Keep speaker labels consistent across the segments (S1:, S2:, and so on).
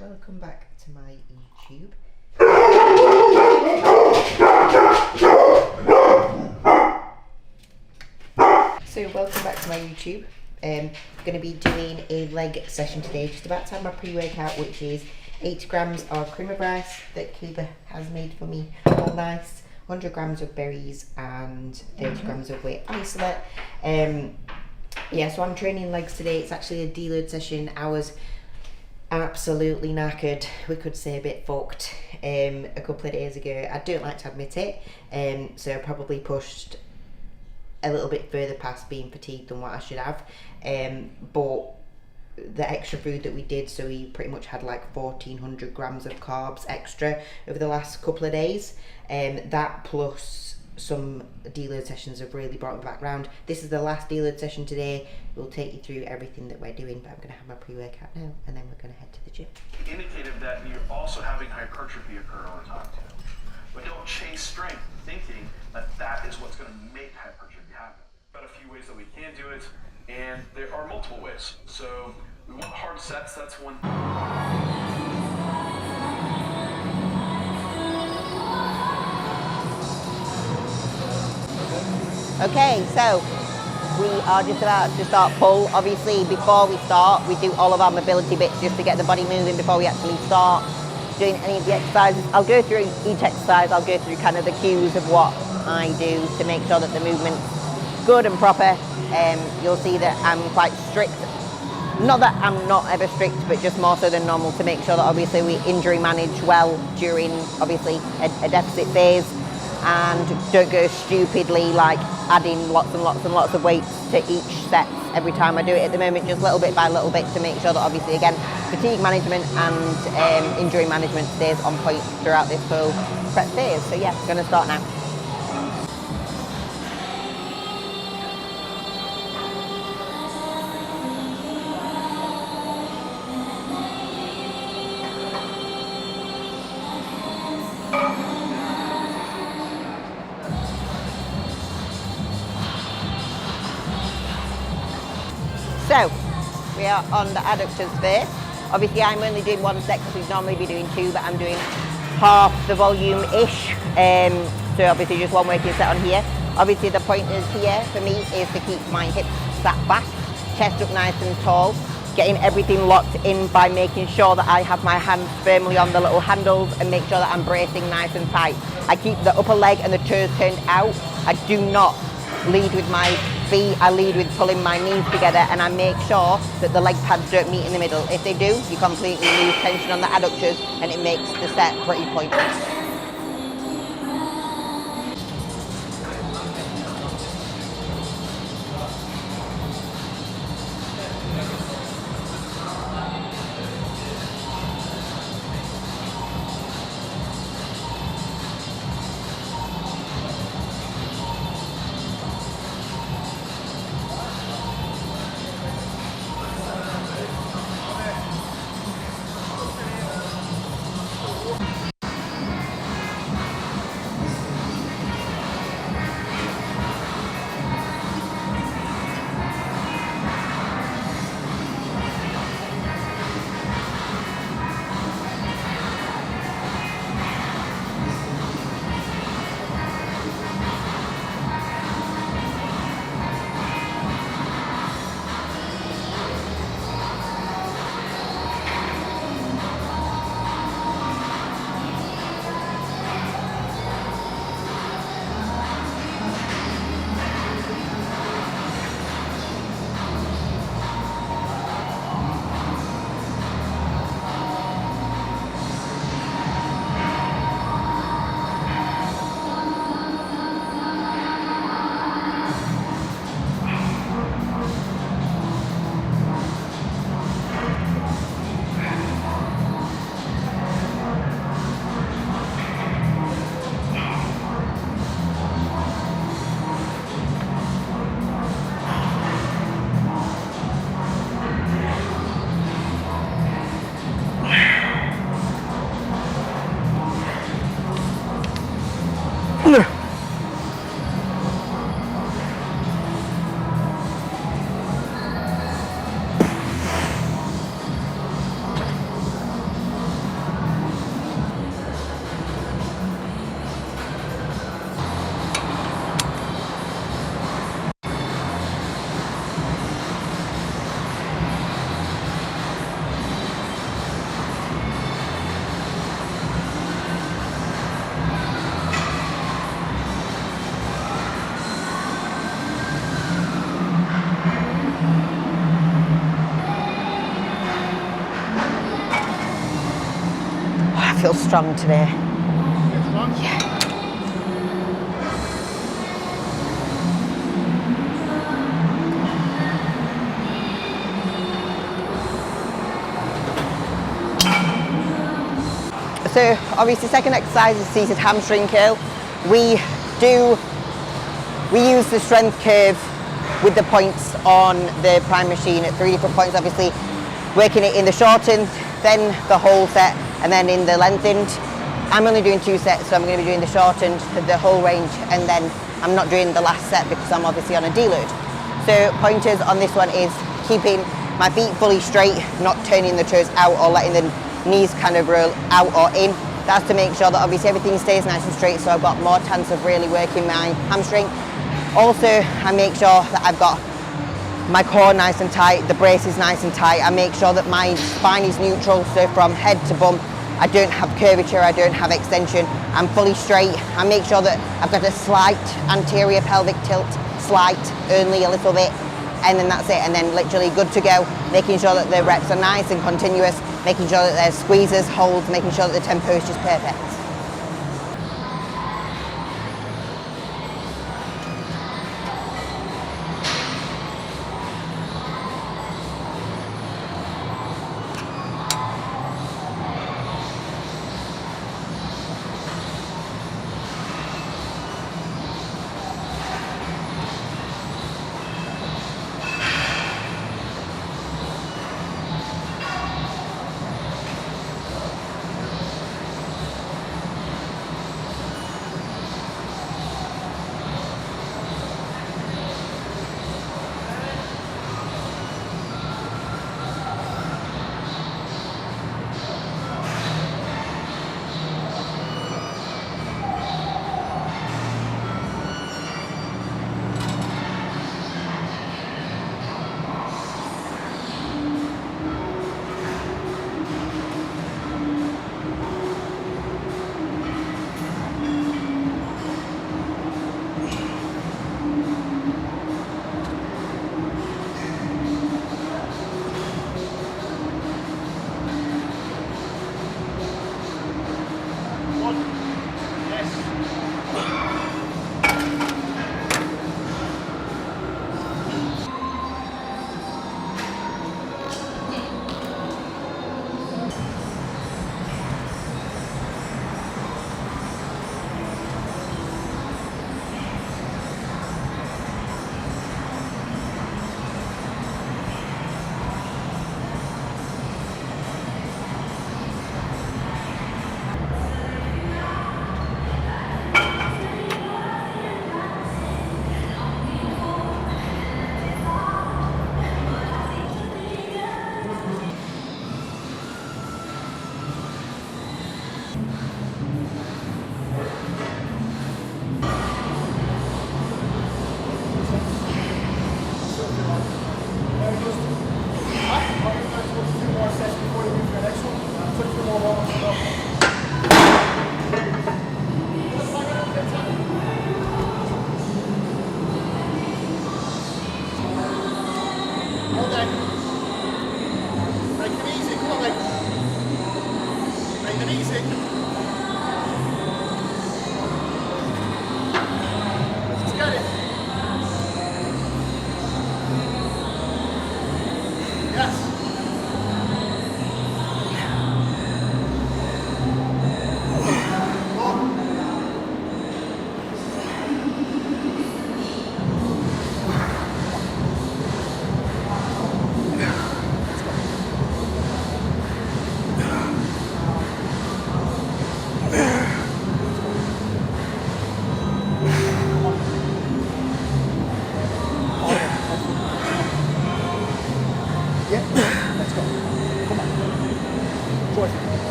S1: welcome back to my YouTube. I'm going to be doing a leg session today, just about to have my pre-workout, which is 80 grams of cream of rice that Cuba has made for me, all nice, 100 grams of berries and 30 grams of whey isolate. So I'm training legs today. It's actually a deload session. I was absolutely knackered, we could say a bit fucked, a couple of days ago. I don't like to admit it, so I probably pushed a little bit further past being fatigued than what I should have, but the extra food that we did, so we pretty much had like 1400 grams of carbs extra over the last couple of days, that plus some deload sessions have really brought me back round. This is the last deload session today. We'll take you through everything that we're doing, but I'm going to have my pre-workout now and then we're going to head to the gym.
S2: Indicated that you're also having hypertrophy occur over time too. But don't chase strength thinking that that is what's going to make hypertrophy happen. Got a few ways that we can do it, and there are multiple ways. So we want hard sets, that's one.
S3: Okay, so we are just about to start pull. Obviously, before we start, we do all of our mobility bits just to get the body moving before we actually start doing any of the exercises. I'll go through each exercise, I'll go through kind of the cues of what I do to make sure that the movement's good and proper. You'll see that I'm quite strict. Not that I'm not ever strict, but just more so than normal to make sure that obviously we injury manage well during obviously a deficit phase, and don't go stupidly like adding lots and lots and lots of weights to each set every time I do it. At the moment, just little bit by little bit to make sure that obviously again fatigue management and injury management stays on point throughout this full prep phase. So yeah, going to start now. So, we are on the adductors first. Obviously I'm only doing one set because we'd normally be doing two, but I'm doing half the volume-ish. So obviously just one working set on here. Obviously the point is here for me is to keep my hips sat back, chest up nice and tall, getting everything locked in by making sure that I have my hands firmly on the little handles and make sure that I'm bracing nice and tight. I keep the upper leg and the toes turned out. I do not lead with my feet, I lead with pulling my knees together, and I make sure that the leg pads don't meet in the middle. If they do, you completely lose tension on the adductors and it makes the set pretty pointless. feel strong today. Yeah. So obviously second exercise is seated hamstring curl. We use the strength curve with the points on the prime machine at 3 different points, obviously working it in the shortened, then the whole set, and then in the lengthened. I'm only doing 2 sets, so I'm going to be doing the shortened, the whole range, and then I'm not doing the last set because I'm obviously on a deload. So pointers on this one is keeping my feet fully straight, not turning the toes out or letting the knees kind of roll out or in. That's to make sure that obviously everything stays nice and straight, so I've got more chance of really working my hamstring. Also, I make sure that I've got my core nice and tight, the brace is nice and tight. I make sure that my spine is neutral, so from head to bum, I don't have curvature, I don't have extension, I'm fully straight. I make sure that I've got a slight anterior pelvic tilt, slight, only a little bit, and then that's it, and then literally good to go, making sure that the reps are nice and continuous, making sure that there's squeezes, holds, making sure that the tempo is just perfect.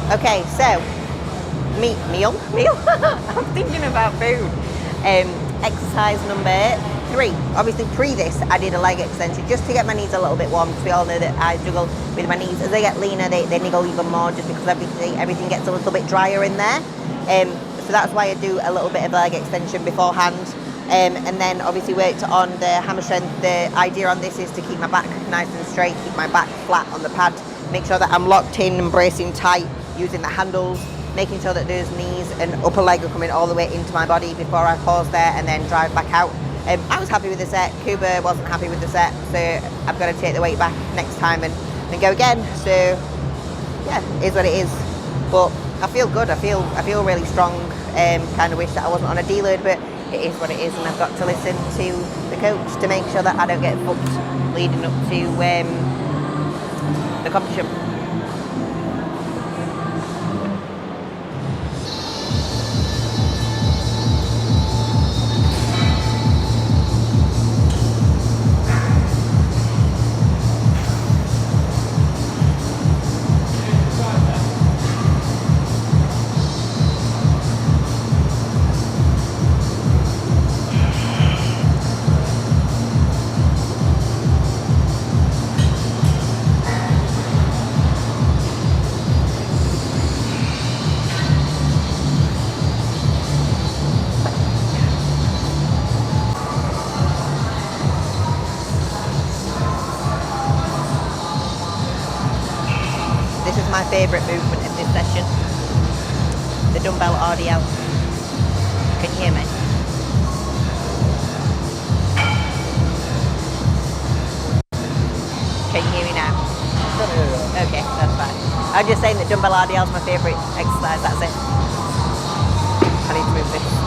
S3: Okay, so meal. I'm thinking about food. Exercise number 3, obviously pre this, I did a leg extension just to get my knees a little bit warm, because we all know that I struggle with my knees. As they get leaner, they niggle even more, just because everything gets a little bit drier in there. So that's why I do a little bit of leg extension beforehand. And then obviously worked on the hammer strength. The idea on this is to keep my back nice and straight, keep my back flat on the pad, make sure that I'm locked in and bracing tight using the handles, making sure that those knees and upper leg are coming all the way into my body before I pause there and then drive back out. I was happy with the set. Kuba wasn't happy with the set, so I've got to take the weight back next time and go again. So yeah, it is what it is. But I feel good. I feel really strong. Kind of wish that I wasn't on a deload, but it is what it is, and I've got to listen to the coach to make sure that I don't get fucked leading up to the competition. My favourite movement of this session, the Dumbbell Rdl. Can you hear me? Can you hear me now? Okay, that's fine. I'm just saying that Dumbbell Rdl is my favourite exercise, that's it. I need to move this.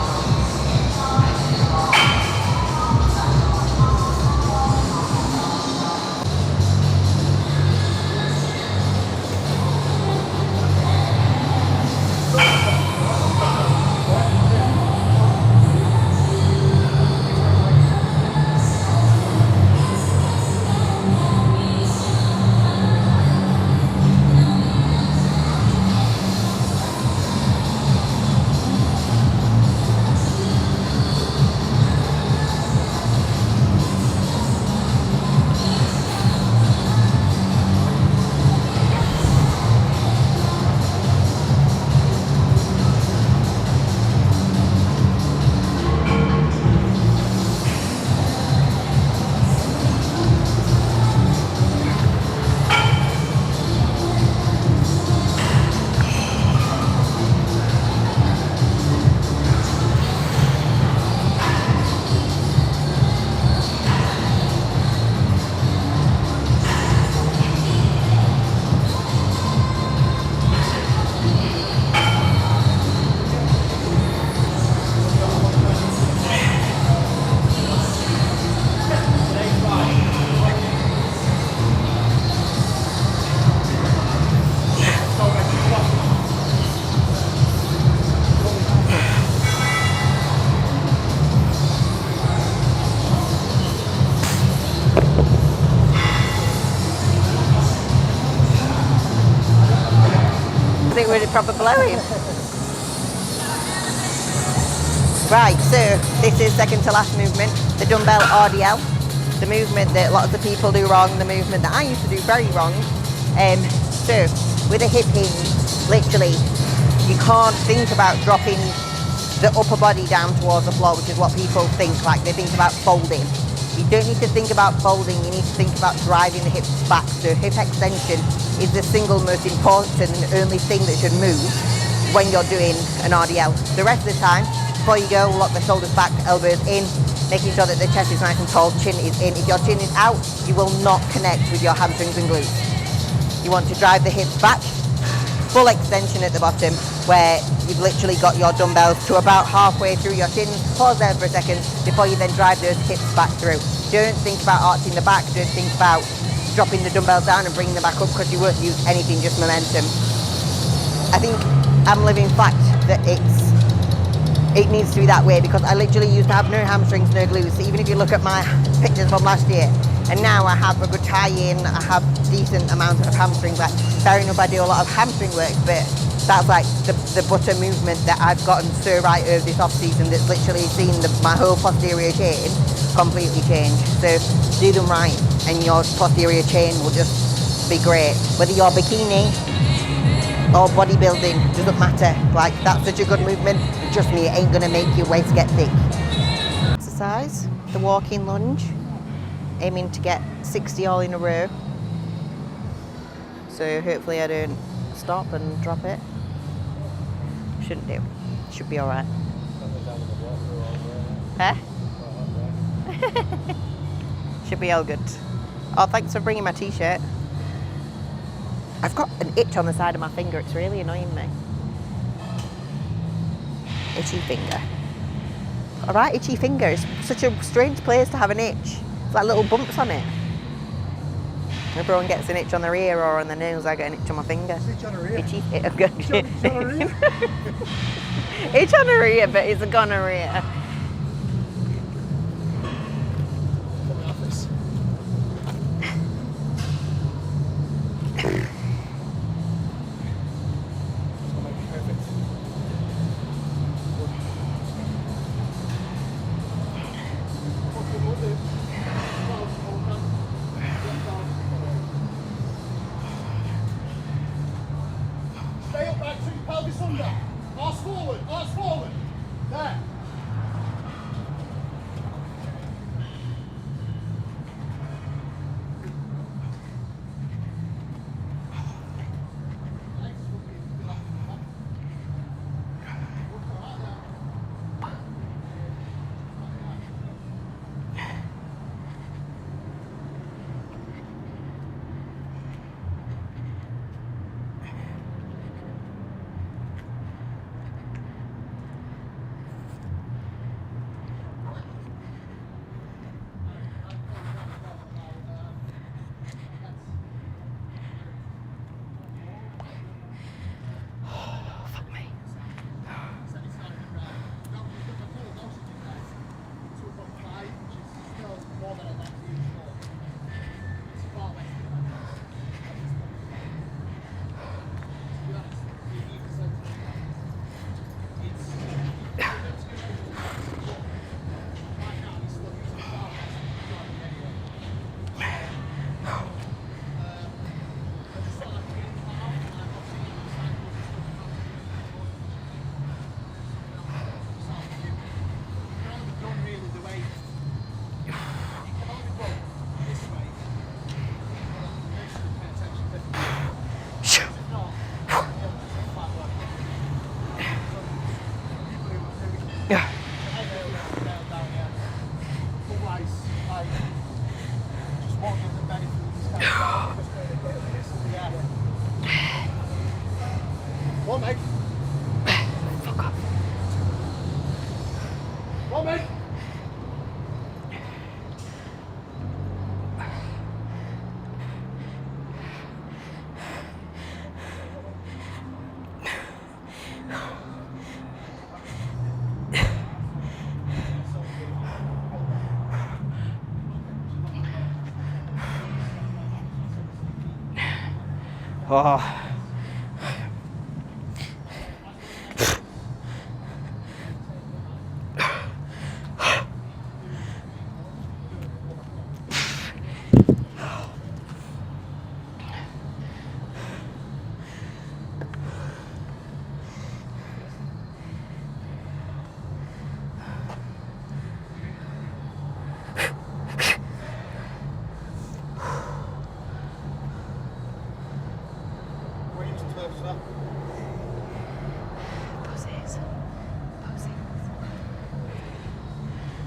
S3: Really proper blowing. Right, so this is second to last movement, the Dumbbell Rdl, the movement that lots of people do wrong, the movement that I used to do very wrong. So with a hip hinge, literally, you can't think about dropping the upper body down towards the floor, which is what people think, like they think about folding. You don't need to think about folding, you need to think about driving the hips back. So hip extension is the single most important and only thing that should move when you're doing an RDL. The rest of the time, before you go, lock the shoulders back, elbows in, making sure that the chest is nice and tall, chin is in. If your chin is out, you will not connect with your hamstrings and glutes. You want to drive the hips back, full extension at the bottom, where you've literally got your dumbbells to about halfway through your shins. Pause there for a second before you then drive those hips back through. Don't think about arching the back, don't think about dropping the dumbbells down and bringing them back up, because you won't use anything, just momentum. I think I'm living fact that it needs to be that way, because I literally used to have no hamstrings, no glutes. Even if you look at my pictures from last year, and now I have a good tie-in, I have decent amount of hamstrings. Like, fair enough, I do a lot of hamstring work, but That's like the butter movement that I've gotten so right over this off season, that's literally seen my whole posterior chain completely change. So do them right and your posterior chain will just be great. Whether you're bikini or bodybuilding, doesn't matter. Like, that's such a good movement. Trust me, it ain't gonna make your waist get thick. Exercise, the walking lunge, aiming to get 60 all in a row. So hopefully I don't stop and drop it. Shouldn't do. Should be alright. Huh? Should be all good. Oh, thanks for bringing my t-shirt. I've got an itch on the side of my finger. It's really annoying me. Itchy finger. Alright, itchy finger. It's such a strange place to have an itch. It's like little bumps on it. Everyone gets an itch on their ear or on their nose. I get an itch on my finger.
S4: Itch on her ear.
S3: Itchy.
S4: Itch on her ear.
S3: Itch on her ear, but it's a gonorrhea.
S4: From the office. It's gonna make it perfect. Stay up back to your pelvis under. Arse forward, arse forward. There. One, mate.
S3: Fuck off.
S4: One, mate.
S3: Oh. Pussies.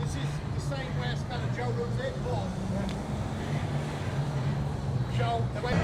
S4: This is the same way as kind of Joe runs it, but Joe, the way.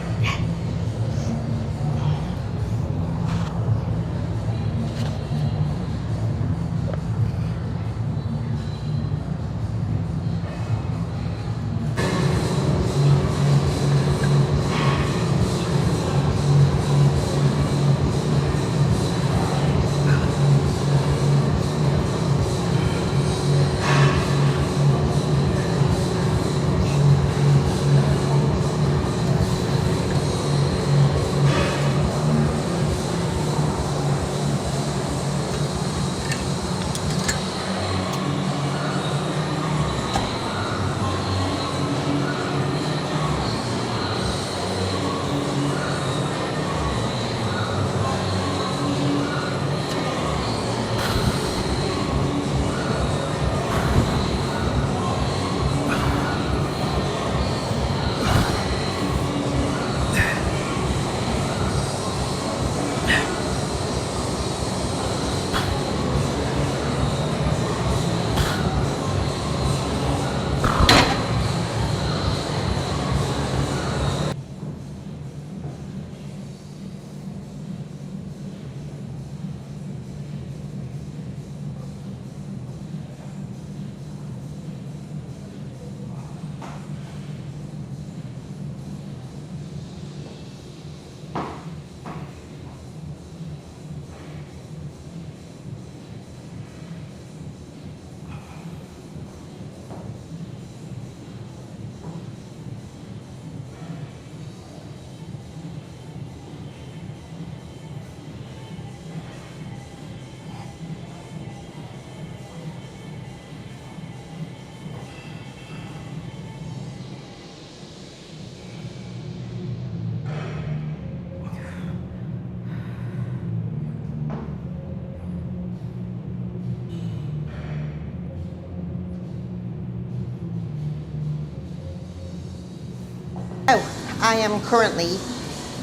S3: So, I am currently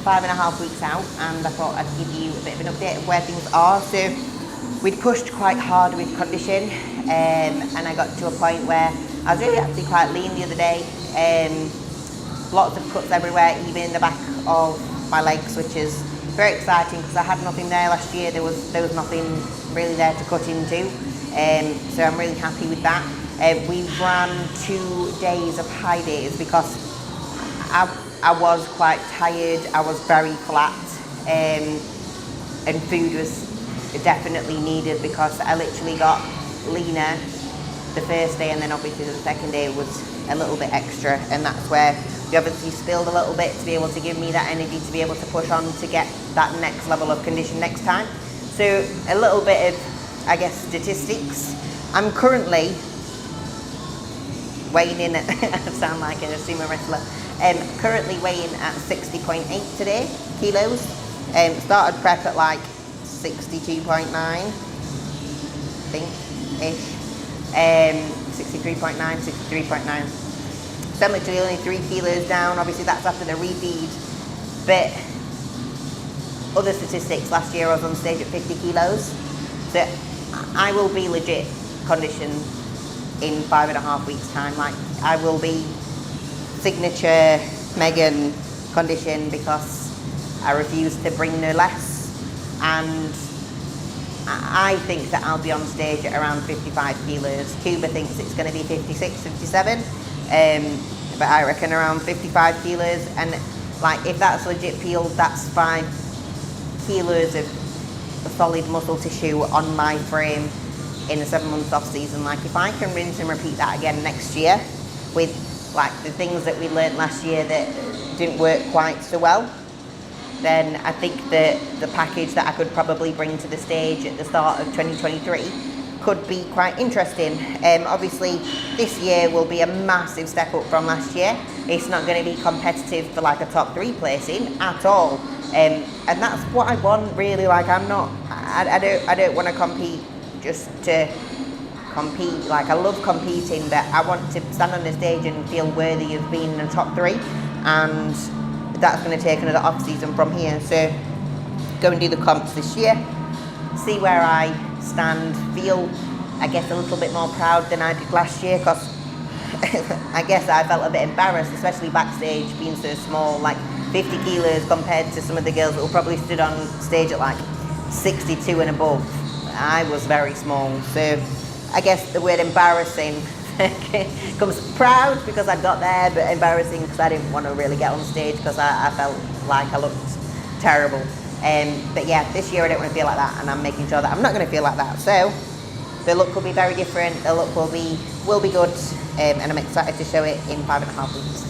S3: 5.5 weeks out, and I thought I'd give you a bit of an update of where things are. So, we'd pushed quite hard with condition, and I got to a point where I was really actually quite lean the other day. Lots of cuts everywhere, even in the back of my legs, which is very exciting because I had nothing there last year. There was nothing really there to cut into, so I'm really happy with that. We ran 2 days of high days because I was quite tired. I was very flat, and food was definitely needed because I literally got leaner the first day, and then obviously the second day was a little bit extra, and that's where we obviously spilled a little bit to be able to give me that energy to be able to push on to get that next level of condition next time. So a little bit of, I guess, statistics. I'm currently weighing in at, I sound like a sumo wrestler, currently weighing at 60.8 today, kilos. Started prep at like 62.9, I think, ish. 63.9, 63.9. So I'm literally only 3 kilos down. Obviously that's after the refeed. But other statistics, last year I was on stage at 50 kilos. So I will be legit conditioned in 5.5 weeks time. Like I will be signature Megan condition because I refuse to bring no less. And I think that I'll be on stage at around 55 kilos. Cuba thinks it's going to be 56, 57. But I reckon around 55 kilos, and like if that's legit peeled, that's 5 kilos of solid muscle tissue on my frame in a 7 month off season. Like if I can rinse and repeat that again next year with like the things that we learned last year that didn't work quite so well, then I think that the package that I could probably bring to the stage at the start of 2023 could be quite interesting. Obviously this year will be a massive step up from last year. It's not going to be competitive for like a top 3 placing at all, and that's what I want really. Like I don't want to compete just to compete. Like I love competing, but I want to stand on the stage and feel worthy of being in the top 3, and that's going to take another off season from here. So go and do the comps this year, see where I stand, feel I guess a little bit more proud than I did last year, because I guess I felt a bit embarrassed, especially backstage being so small, like 50 kilos compared to some of the girls that were probably stood on stage at like 62 and above. I was very small, so I guess the word embarrassing comes proud because I got there, but embarrassing because I didn't want to really get on stage because I felt like I looked terrible. But yeah, this year I don't want to feel like that, and I'm making sure that I'm not going to feel like that. So the look will be very different. The look will be good, and I'm excited to show it in 5.5 weeks.